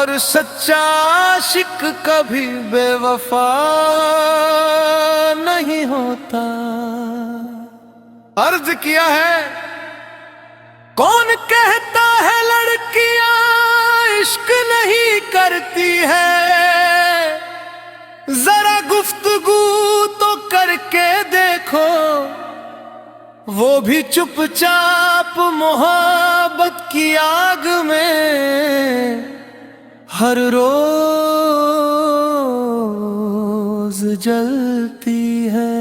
और सच्चा आशिक कभी बेवफा नहीं होता। अर्ज किया है, कौन कहता है लड़कियां इश्क नहीं करती है, जरा गुफ्तगू तो करके देखो, वो भी चुपचाप मोहब्बत की आग में हर रोज जलती है।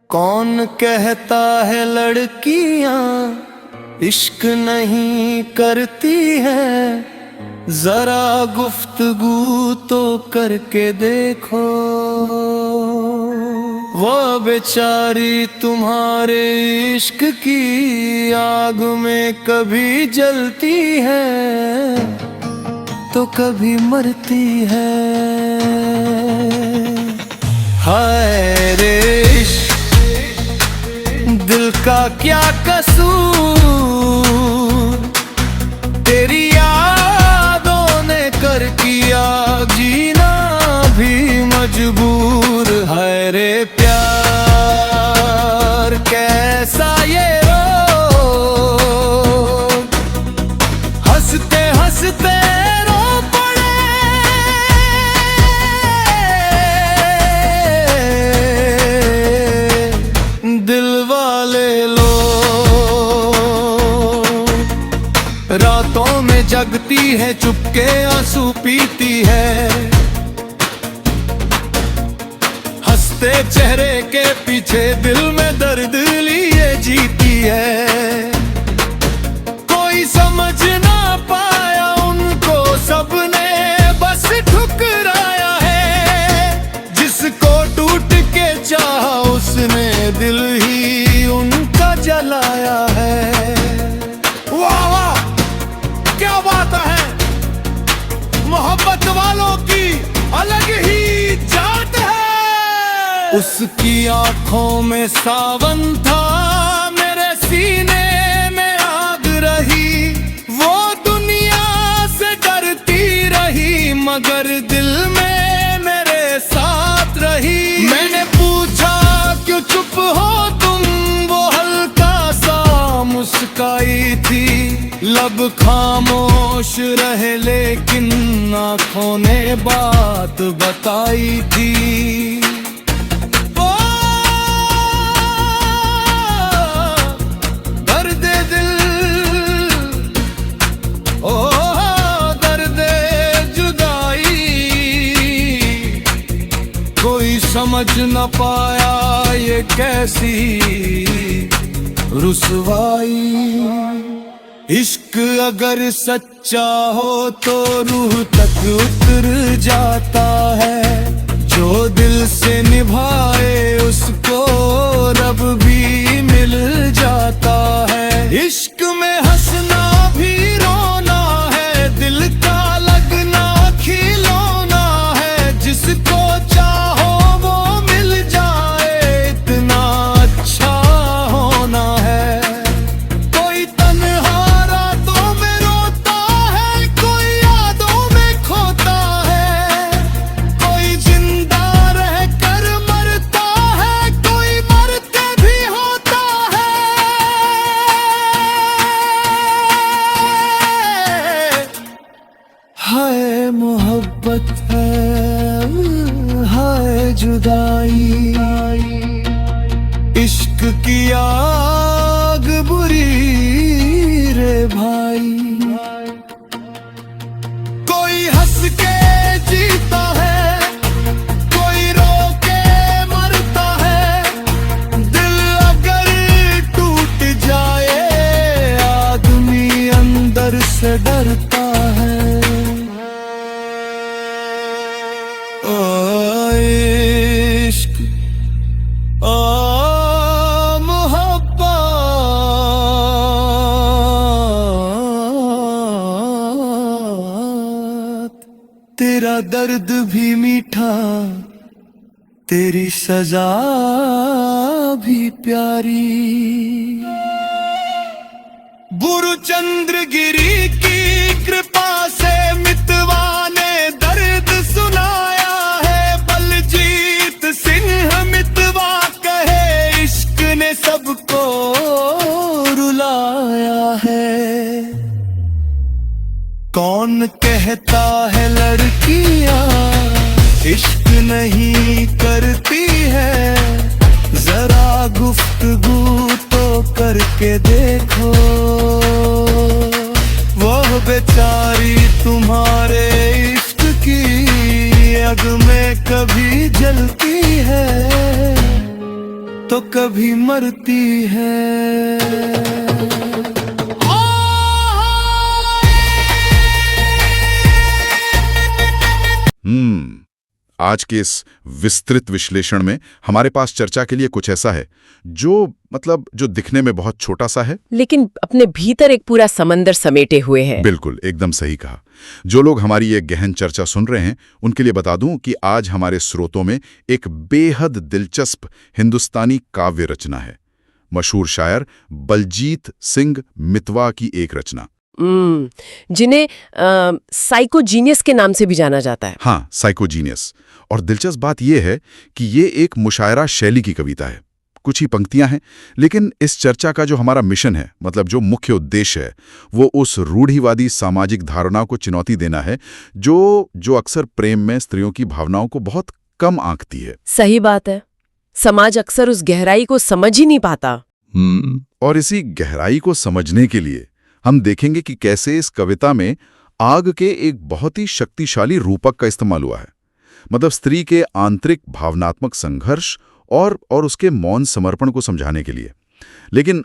कौन कहता है लड़कियां इश्क नहीं करती है, जरा गुफ्तगू तो करके देखो, वो बेचारी तुम्हारे इश्क की आग में कभी जलती है तो कभी मरती है। हाय रे इश्क, दिल का क्या कसूर, तेरी यादों ने कर किया जीना भी मजबूर। हाय रे प्यार कैसा ये रोग, हंसते हंसते रो पड़े, दिल वाले लोग। रातों में जगती है, चुपके आंसू पीती है, हंसते चेहरे के पीछे दिल में दर्द लिए जीती है। कोई समझ ना पाया उनको, सबने बस ठुकराया है, जिसको टूट के चाहा उसने दिल ही उनका जलाया है। वाह वाह, क्या बात है, मोहब्बत वालों की अलग ही जात है। उसकी आंखों में सावन था, मेरे सीने में आग रही, वो दुनिया से डरती रही मगर दिल में मेरे साथ रही। मैंने पूछा क्यों चुप हो तुम, वो हल्का सा मुस्काई थी, लब खामोश रहे लेकिन आंखों ने बात बताई थी। समझ न पाया ये कैसी रुसवाई, इश्क अगर सच्चा हो तो रूह तक उतर जाता है, जो दिल से निभाए उसको रब भी मिल जाता है। इश्क में हंसना भी रोना है, दिल का लगना खिलौना है, जिसको चाहो मोहब्बत है, हाय जुदाई, इश्क की आग बुरी रे भाई। कोई हंस के जीता है, कोई रो के मरता है, दिल अगर टूट जाए आदमी अंदर से डरता है। इश्क मोहब्बत, तेरा दर्द भी मीठा, तेरी सजा भी प्यारी। गुरु चंद्रगिरी की कृपा से मितवा ने दर्द सुनाया है। बलजीत सिंह मितवा कहे इश्क ने सबको रुलाया है। कौन कहता है लड़कियां इश्क नहीं करती है, जरा गुफ्तगू तो करके देखो। वो बेचारी तुम्हारे इश्क की आग में कभी जलती है तो कभी मरती है। आज के इस विस्तृत विश्लेषण में हमारे पास चर्चा के लिए कुछ ऐसा है जो दिखने में बहुत छोटा सा है, लेकिन अपने भीतर एक पूरा समंदर समेटे हुए है। बिल्कुल, एकदम सही कहा। जो लोग हमारी ये गहन चर्चा सुन रहे हैं उनके लिए बता दूं कि आज हमारे स्रोतों में एक बेहद दिलचस्प हिंदुस्तानी काव्य रचना है, मशहूर शायर बलजीत सिंह मितवा की एक रचना, जिन्हें साइकोजीनियस के नाम से भी जाना जाता है। हाँ, साइकोजीनियस। और दिलचस्प बात यह है कि ये एक मुशायरा शैली की कविता है। कुछ ही पंक्तियां हैं, लेकिन इस चर्चा का जो हमारा मिशन है, जो मुख्य उद्देश्य है, वो उस रूढ़िवादी सामाजिक धारणा को चुनौती देना है जो अक्सर प्रेम में स्त्रियों की भावनाओं को बहुत कम आंकती है। सही बात है। समाज अक्सर उस गहराई को समझ ही नहीं पाता। और इसी गहराई को समझने के लिए हम देखेंगे कि कैसे इस कविता में आग के एक बहुत ही शक्तिशाली रूपक का इस्तेमाल हुआ है, स्त्री के आंतरिक भावनात्मक संघर्ष और उसके मौन समर्पण को समझाने के लिए। लेकिन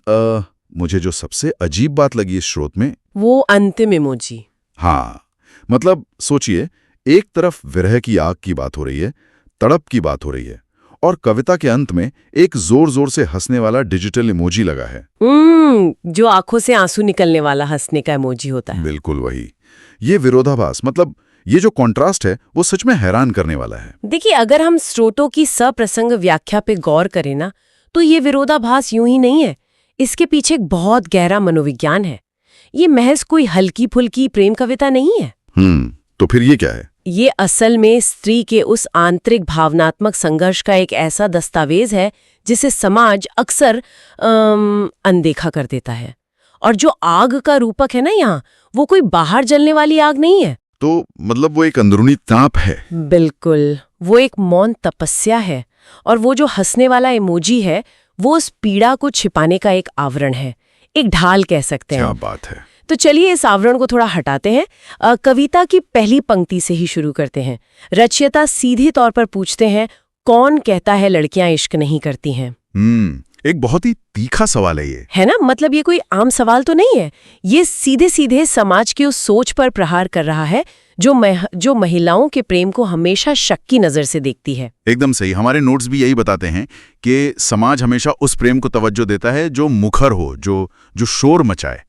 मुझे जो सबसे अजीब बात लगी इस स्रोत में, वो अंतिम इमोजी। हाँ, सोचिए, एक तरफ विरह की आग की बात हो रही है, तड़प की बात हो रही है, और कविता के अंत में एक जोर जोर से हंसने वाला डिजिटल इमोजी लगा है। जो आंखों से आंसू निकलने वाला हंसने का इमोजी होता है। बिल्कुल वही। ये विरोधाभास, ये जो कॉन्ट्रास्ट है, वो सच में हैरान करने वाला है। देखिए, अगर हम स्रोतों की सप्रसंग व्याख्या पे गौर करें ना, तो ये विरोधाभास यूं ही नहीं है। इसके पीछे एक बहुत गहरा मनोविज्ञान है। ये महज कोई हल्की फुल्की प्रेम कविता नहीं है। तो फिर ये क्या है? ये असल में स्त्री के उस आंतरिक भावनात्मक संघर्ष का एक ऐसा दस्तावेज है जिसे समाज अक्सर अनदेखा कर देता है। और जो आग का रूपक है ना यहाँ, वो कोई बाहर जलने वाली आग नहीं है। तो वो एक अंदरूनी ताप है। बिल्कुल, वो एक मौन तपस्या है। और वो जो हंसने वाला इमोजी है, वो उस पीड़ा को छिपाने का एक आवरण है, एक ढाल कह सकते हैं। क्या बात है। तो चलिए इस आवरण को थोड़ा हटाते हैं। कविता की पहली पंक्ति से ही शुरू करते हैं। रचयिता सीधे तौर पर पूछते हैं, कौन कहता है लड़कियां इश्क नहीं करती हैं? एक बहुत ही तीखा सवाल है ये, है ना। ये कोई आम सवाल तो नहीं है। ये सीधे सीधे समाज की उस सोच पर प्रहार कर रहा है जो महिलाओं के प्रेम को हमेशा शक की नजर से देखती है। एकदम सही। हमारे नोट्स भी यही बताते हैं कि समाज हमेशा उस प्रेम को तवज्जो देता है जो मुखर हो, जो शोर मचाए।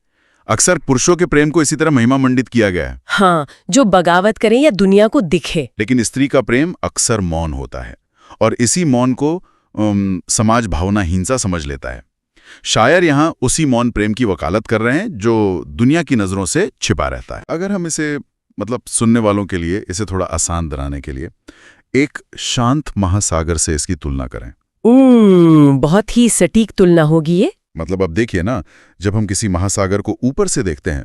अक्सर पुरुषों के प्रेम को इसी तरह महिमा मंडित किया गया है। हाँ, जो बगावत करे या दुनिया को दिखे। लेकिन स्त्री का प्रेम अक्सर मौन होता है, और इसी मौन को समाज भावनाहीनता समझ लेता है। शायर यहाँ उसी मौन प्रेम की वकालत कर रहे हैं जो दुनिया की नजरों से छिपा रहता है। अगर हम इसे सुनने वालों के लिए इसे थोड़ा आसान बनाने के लिए एक शांत महासागर से इसकी तुलना करें। बहुत ही सटीक तुलना होगी ये। अब देखिए ना, जब हम किसी महासागर को ऊपर से देखते हैं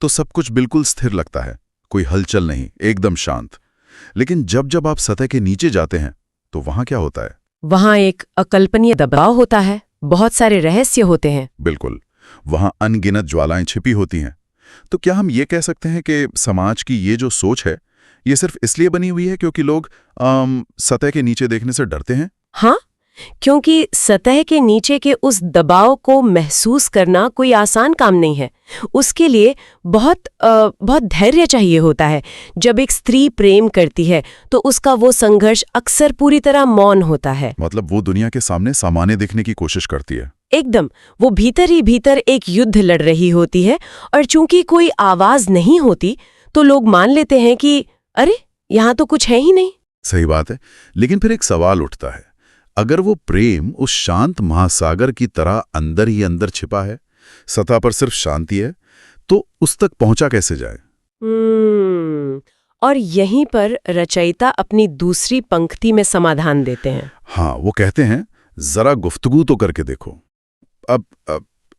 तो सब कुछ बिल्कुल स्थिर लगता है, कोई हलचल नहीं, एकदम शांत। लेकिन जब आप सतह के नीचे जाते हैं तो वहां क्या होता है? वहां एक अकल्पनीय दबाव होता है, बहुत सारे रहस्य होते हैं। बिल्कुल, वहां अनगिनत ज्वालाएं छिपी होती हैं। तो क्या हम ये कह सकते हैं कि समाज की ये जो सोच है, ये सिर्फ इसलिए बनी हुई है क्योंकि लोग सतह के नीचे देखने से डरते हैं? हाँ, क्योंकि सतह के नीचे के उस दबाव को महसूस करना कोई आसान काम नहीं है। उसके लिए बहुत धैर्य चाहिए होता है। जब एक स्त्री प्रेम करती है तो उसका वो संघर्ष अक्सर पूरी तरह मौन होता है। वो दुनिया के सामने सामान्य दिखने की कोशिश करती है। एकदम, वो भीतर ही भीतर एक युद्ध लड़ रही होती है, और चूंकि कोई आवाज नहीं होती तो लोग मान लेते हैं कि अरे, यहाँ तो कुछ है ही नहीं। सही बात है। लेकिन फिर एक सवाल उठता है, अगर वो प्रेम उस शांत महासागर की तरह अंदर ही अंदर छिपा है, सतह पर सिर्फ शांति है, तो उस तक पहुंचा कैसे जाए? और यहीं पर रचयिता अपनी दूसरी पंक्ति में समाधान देते हैं। हाँ, वो कहते हैं जरा गुफ्तगू तो करके देखो। अब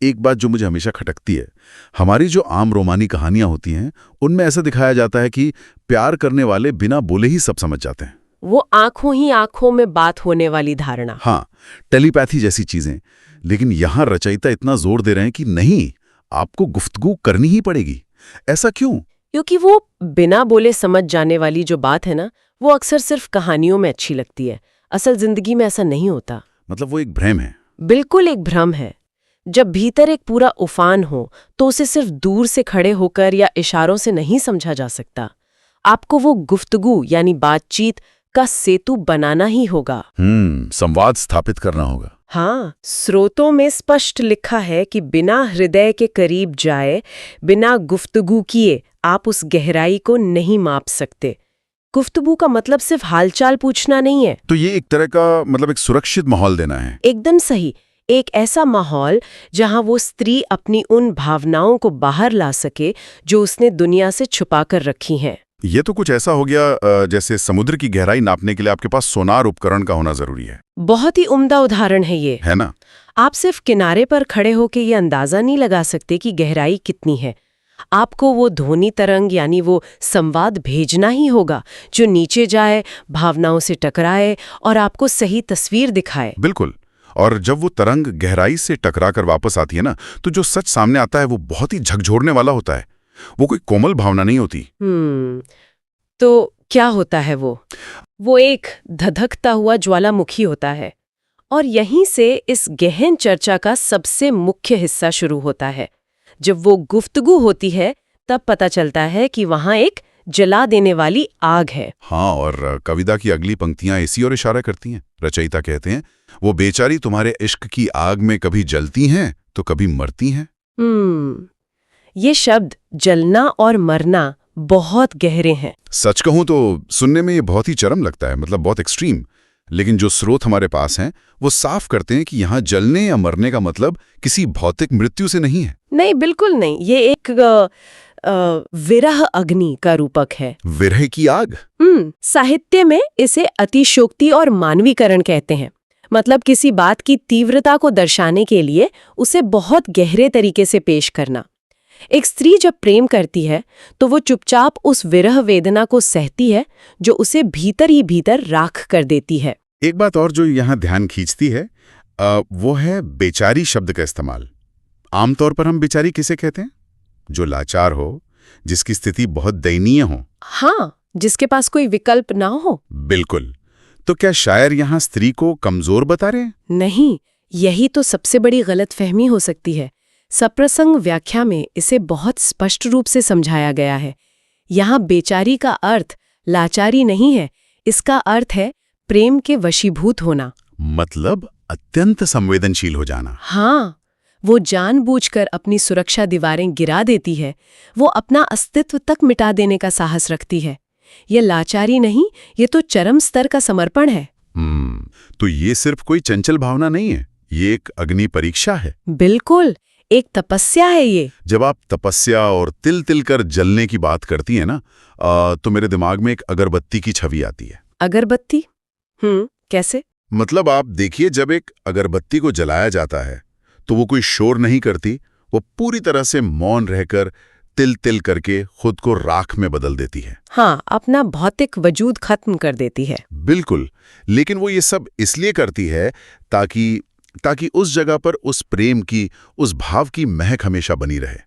एक बात जो मुझे हमेशा खटकती है, हमारी जो आम रोमानी कहानियां होती हैं उनमें ऐसा दिखाया जाता है कि प्यार करने वाले बिना बोले ही सब समझ जाते हैं। वो आंखों ही आंखों में बात होने वाली धारणा। हाँ, टेलीपैथी जैसी चीजें। लेकिन यहां रचयिता इतना जोर दे रहे हैं कि नहीं, आपको गुफ्तगू करनी ही पड़ेगी। ऐसा क्यों? क्योंकि वो बिना बोले समझ जाने वाली जो बात है ना, वो अक्सर सिर्फ कहानियों में अच्छी लगती है। असल जिंदगी में ऐसा नहीं होता। मतलब वो एक भ्रम है। बिल्कुल एक भ्रम है। जब भीतर एक पूरा उफान हो तो उसे सिर्फ दूर से खड़े होकर या इशारों से नहीं समझा जा सकता। आपको वो गुफ्तगू यानी बातचीत का सेतु बनाना ही होगा। संवाद स्थापित करना होगा। हाँ, स्रोतों में स्पष्ट लिखा है कि बिना हृदय के करीब जाए, बिना गुफ्तगू किए आप उस गहराई को नहीं माप सकते। गुफ्तगू का मतलब सिर्फ हालचाल पूछना नहीं है। तो ये एक तरह का मतलब एक सुरक्षित माहौल देना है। एकदम सही। एक ऐसा माहौल जहां वो स्त्री अपनी उन भावनाओं को बाहर ला सके जो उसने दुनिया से छुपा कर रखी हैं। ये तो कुछ ऐसा हो गया जैसे समुद्र की गहराई नापने के लिए आपके पास सोनार उपकरण का होना जरूरी है। बहुत ही उम्दा उदाहरण है ये, है ना? आप सिर्फ किनारे पर खड़े होकर ये अंदाजा नहीं लगा सकते कि गहराई कितनी है। आपको वो ध्वनि तरंग यानी वो संवाद भेजना ही होगा जो नीचे जाए, भावनाओं से टकराए और आपको सही तस्वीर दिखाए। बिल्कुल। और जब वो तरंग गहराई से टकरा कर वापस आती है ना, तो जो सच सामने आता है वो बहुत ही झकझोरने वाला होता है। वो कोई कोमल भावना नहीं होती। तो क्या होता है वो एक धधकता हुआ ज्वालामुखी होता है। और यहीं से इस गहन चर्चा का सबसे मुख्य हिस्सा शुरू होता है। जब वो गुफ्तगू होती है तब पता चलता है कि वहां एक जला देने वाली आग है। हाँ, और कविता की अगली पंक्तियां इसी और इशारा करती हैं। रचयिता कहते हैं, वो बेचारी तुम्हारे इश्क की आग में कभी जलती हैं तो कभी मरती हैं। ये शब्द जलना और मरना बहुत गहरे हैं। सच कहूं तो सुनने में ये बहुत ही चरम लगता है, मतलब बहुत एक्सट्रीम। लेकिन जो स्रोत हमारे पास हैं वो साफ करते हैं कि यहाँ जलने या मरने का मतलब किसी भौतिक मृत्यु से नहीं है। नहीं, बिल्कुल नहीं। ये एक विरह अग्नि का रूपक है। विरह की आग? साहित्य में इसे अतिशोक्ति और मानवीकरण कहते हैं। मतलब किसी बात की तीव्रता को दर्शाने के लिए उसे बहुत गहरे तरीके से पेश करना। एक स्त्री जब प्रेम करती है तो वो चुपचाप उस विरह वेदना को सहती है जो उसे भीतर ही भीतर राख कर देती है। एक बात और जो यहाँ ध्यान खींचती है वो है बेचारी शब्द का इस्तेमाल। आमतौर पर हम बेचारी किसे कहते हैं? जो लाचार हो, जिसकी स्थिति बहुत दयनीय हो। हाँ, जिसके पास कोई विकल्प ना हो। बिल्कुल। तो क्या शायर यहाँ स्त्री को कमजोर बता रहे हैं? नहीं, यही तो सबसे बड़ी गलतफहमी हो सकती है। सप्रसंग व्याख्या में इसे बहुत स्पष्ट रूप से समझाया गया है। यहाँ बेचारी का अर्थ लाचारी नहीं है, इसका अर्थ है प्रेम के वशीभूत होना। मतलब अत्यंत संवेदनशील हो जाना। हाँ, वो जानबूझकर अपनी सुरक्षा दीवारें गिरा देती है, वो अपना अस्तित्व तक मिटा देने का साहस रखती है। ये लाचारी नहीं, ये तो चरम स्तर का समर्पण है। तो ये सिर्फ कोई चंचल भावना नहीं है, ये एक अग्नि परीक्षा है। बिल्कुल, एक तपस्या है ये। जब आप तपस्या और तिल तिल कर जलने की बात करती है ना, तो मेरे दिमाग में एक अगरबत्ती की छवि आती है। अगरबत्ती? कैसे? मतलब आप देखिए, जब एक अगरबत्ती को जलाया जाता है तो वो कोई शोर नहीं करती, वो पूरी तरह से मौन रहकर तिल तिल करके खुद को राख में बदल देती है। हाँ, अपना भौतिक वजूद खत्म कर देती है। बिल्कुल। लेकिन वो ये सब इसलिए करती है ताकि उस जगह पर उस प्रेम की, उस भाव की महक हमेशा बनी रहे।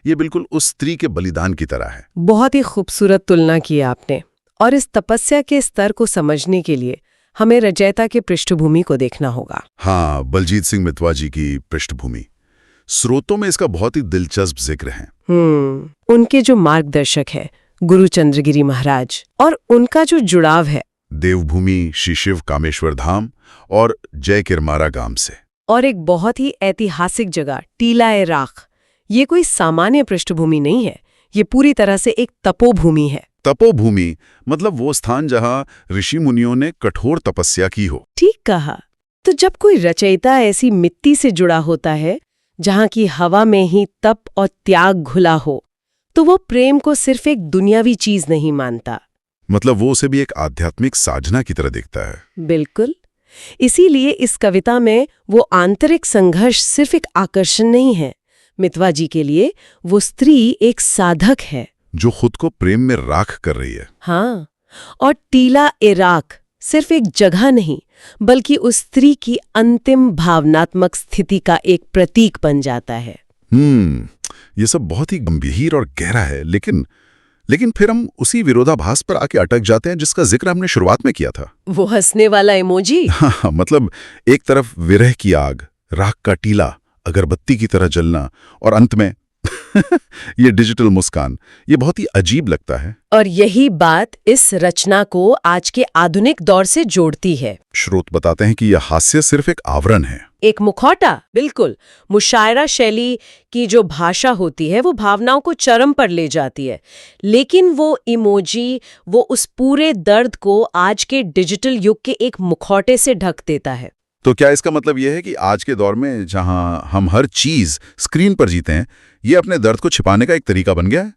ये बिल्कुल उस स्त्री के बलिदान की तरह है। बहुत ही खूबसूरत तुलना की आपने। और इस तपस्या के स्तर को समझने के लिए हमें रचयिता के पृष्ठभूमि को देखना होगा। हाँ, बलजीत सिंह मितवा जी की पृष्ठभूमि। स्रोतों में इसका बहुत ही दिलचस्प जिक्र है। उनके जो मार्गदर्शक है गुरु चंद्रगिरी महाराज, और उनका जो जुड़ाव है देवभूमि श्री शिव कामेश्वर धाम और जय किरमारा गांव से, और एक बहुत ही ऐतिहासिक जगह टीला राख। ये कोई सामान्य पृष्ठभूमि नहीं है, ये पूरी तरह से एक तपोभूमि है। तपोभूमि मतलब वो स्थान जहां ऋषि मुनियों ने कठोर तपस्या की हो। ठीक कहा। तो जब कोई रचयिता ऐसी मिट्टी से जुड़ा होता है जहां की हवा में ही तप और त्याग घुला हो, तो वो प्रेम को सिर्फ एक दुनियावी चीज नहीं मानता। मतलब वो उसे भी एक आध्यात्मिक साधना की तरह देखता है। बिल्कुल। इसीलिए इस कविता में वो आंतरिक संघर्ष सिर्फ एक आकर्षण नहीं है। मितवा जी के लिए वो स्त्री एक साधक है जो खुद को प्रेम में राख कर रही है। हाँ, और टीला ए राख सिर्फ एक जगह नहीं, बल्कि उस स्त्री की अंतिम भावनात्मक स्थिति का एक प्रतीक बन जाता है। ये सब बहुत ही गंभीर और गहरा है, लेकिन फिर हम उसी विरोधाभास पर आके अटक जाते हैं जिसका जिक्र हमने शुरुआत में किया था। वो हंसने वाला इमोजी। हाँ, मतलब एक तरफ विरह की आग, राख का टीला, अगरबत्ती की तरह जलना, और अंत में ये डिजिटल मुस्कान। ये बहुत ही अजीब लगता है। और यही बात इस रचना को आज के आधुनिक दौर से जोड़ती है। स्रोत बताते हैं कि यह हास्य सिर्फ एक आवरण है, एक मुखौटा। बिल्कुल। मुशायरा शैली की जो भाषा होती है वो भावनाओं को चरम पर ले जाती है, लेकिन वो इमोजी वो उस पूरे दर्द को आज के डिजिटल युग के एक मुखौटे से ढक देता है। तो क्या इसका मतलब यह है कि आज के दौर में जहां हम हर चीज स्क्रीन पर जीते हैं, ये अपने दर्द को छिपाने का एक तरीका बन गया है?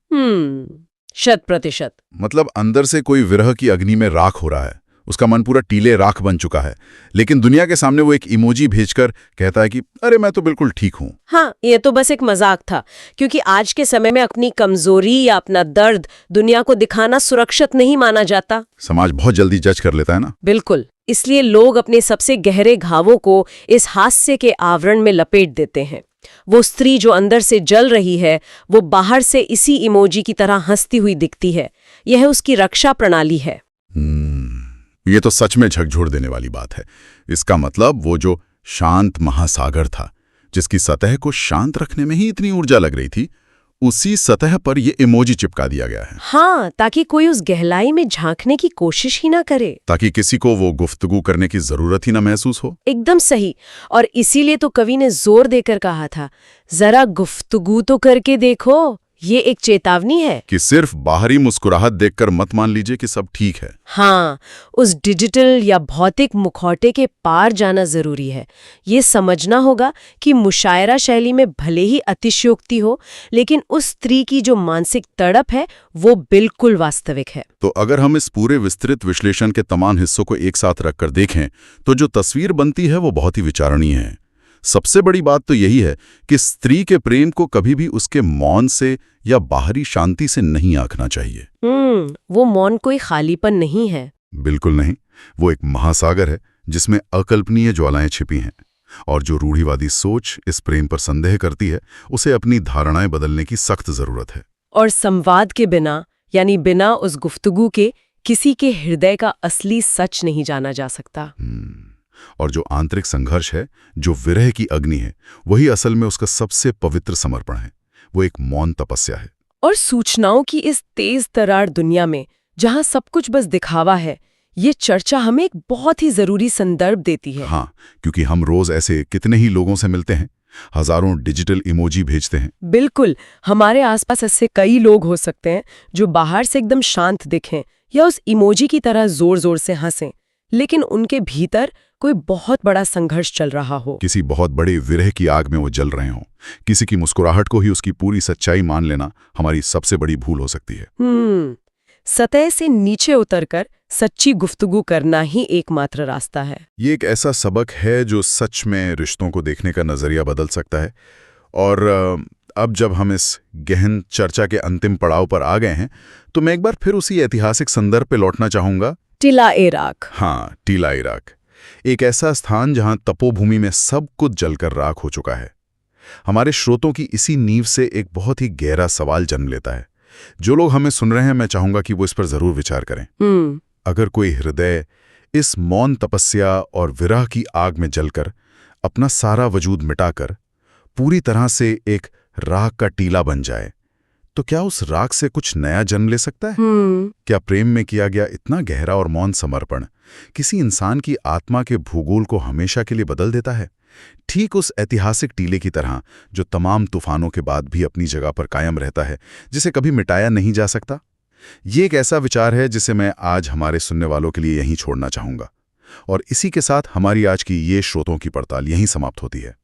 100%। मतलब अंदर से कोई विरह की अग्नि में राख हो रहा है, उसका मन पूरा टीले राख बन चुका है, लेकिन दुनिया के सामने वो एक इमोजी भेजकर कहता है कि अरे मैं तो बिल्कुल ठीक हूं। हाँ, ये तो बस एक मजाक था, क्योंकि आज के समय में अपनी कमजोरी या अपना दर्द दुनिया को दिखाना सुरक्षित नहीं माना जाता। समाज बहुत जल्दी जज कर लेता है ना। बिल्कुल। इसलिए लोग अपने सबसे गहरे घावों को इस हास्य के आवरण में लपेट देते हैं। वो स्त्री जो अंदर से जल रही है, वो बाहर से इसी इमोजी की तरह हंसती हुई दिखती है। यह उसकी रक्षा प्रणाली है। ये तो सच में झकझोर देने वाली बात है। इसका मतलब वो जो शांत महासागर था, जिसकी सतह को शांत रखने में ही इतनी ऊर्जा लग रही थी, उसी सतह पर ये इमोजी चिपका दिया गया है। हाँ, ताकि कोई उस गहराई में झांकने की कोशिश ही ना करे, ताकि किसी को वो गुफ्तगू करने की जरूरत ही ना महसूस हो। एकदम सही। और इसीलिए तो कवि ने जोर देकर कहा था, जरा गुफ्तगू तो करके देखो। ये एक चेतावनी है कि सिर्फ बाहरी मुस्कुराहट देखकर मत मान लीजिए कि सब ठीक है। हाँ, उस डिजिटल या भौतिक मुखौटे के पार जाना जरूरी है। ये समझना होगा कि मुशायरा शैली में भले ही अतिशयोक्ति हो, लेकिन उस स्त्री की जो मानसिक तड़प है वो बिल्कुल वास्तविक है। तो अगर हम इस पूरे विस्तृत विश्लेषण के तमाम हिस्सों को एक साथ रखकर देखें, तो जो तस्वीर बनती है वो बहुत ही विचारणीय है। सबसे बड़ी बात तो यही है कि स्त्री के प्रेम को कभी भी उसके मौन से या बाहरी शांति से नहीं आंकना चाहिए। वो मौन कोई खालीपन नहीं है। बिल्कुल नहीं। वो एक महासागर है जिसमें अकल्पनीय ज्वालाएं छिपी हैं, और जो रूढ़िवादी सोच इस प्रेम पर संदेह करती है, उसे अपनी धारणाएं बदलने की सख्त जरूरत है। और संवाद के बिना, यानी बिना उस गुफ्तगू के, किसी के हृदय का असली सच नहीं जाना जा सकता। और जो आंतरिक संघर्ष है, जो विरह की अग्नि है, वही असल में उसका सबसे पवित्र समर्पण है। वो एक मौन तपस्या है। और सूचनाओं की इस तेज तरार दुनिया में, जहां सब कुछ बस दिखावा है, ये चर्चा हमें एक बहुत ही जरूरी संदर्भ देती है। हाँ, क्योंकि हम रोज ऐसे कितने ही लोगों से मिलते हैं, हजारों डिजिटल इमोजी भेजते हैं। बिल्कुल। हमारे आसपास ऐसे कई लोग हो सकते हैं जो बाहर से एकदम शांत दिखें या उस इमोजी की तरह जोर जोर से हंसें, लेकिन उनके भीतर कोई बहुत बड़ा संघर्ष चल रहा हो। किसी बहुत बड़े विरह की आग में वो जल रहे हों। किसी की मुस्कुराहट को ही उसकी पूरी सच्चाई मान लेना हमारी सबसे बड़ी भूल हो सकती है। सतह से नीचे उतरकर सच्ची गुफ्तगू करना ही एकमात्र रास्ता है। ये एक ऐसा सबक है जो सच में रिश्तों को देखने का नजरिया बदल सकता है। और अब जब हम इस गहन चर्चा के अंतिम पड़ाव पर आ गए हैं, तो मैं एक बार फिर उसी ऐतिहासिक संदर्भ पे लौटना चाहूंगा। टीला ए राख। हाँ, टीला ए राख, एक ऐसा स्थान जहां तपोभूमि में सब कुछ जलकर राख हो चुका है। हमारे श्रोतों की इसी नींव से एक बहुत ही गहरा सवाल जन्म लेता है। जो लोग हमें सुन रहे हैं, मैं चाहूंगा कि वो इस पर जरूर विचार करें। अगर कोई हृदय इस मौन तपस्या और विरह की आग में जलकर अपना सारा वजूद मिटाकर पूरी तरह से एक राख का टीला बन जाए, तो क्या उस राख से कुछ नया जन्म ले सकता है? क्या प्रेम में किया गया इतना गहरा और मौन समर्पण किसी इंसान की आत्मा के भूगोल को हमेशा के लिए बदल देता है, ठीक उस ऐतिहासिक टीले की तरह जो तमाम तूफानों के बाद भी अपनी जगह पर कायम रहता है, जिसे कभी मिटाया नहीं जा सकता? ये एक ऐसा विचार है जिसे मैं आज हमारे सुनने वालों के लिए यहीं छोड़ना चाहूंगा। और इसी के साथ हमारी आज की ये श्रोतों की पड़ताल यहीं समाप्त होती है।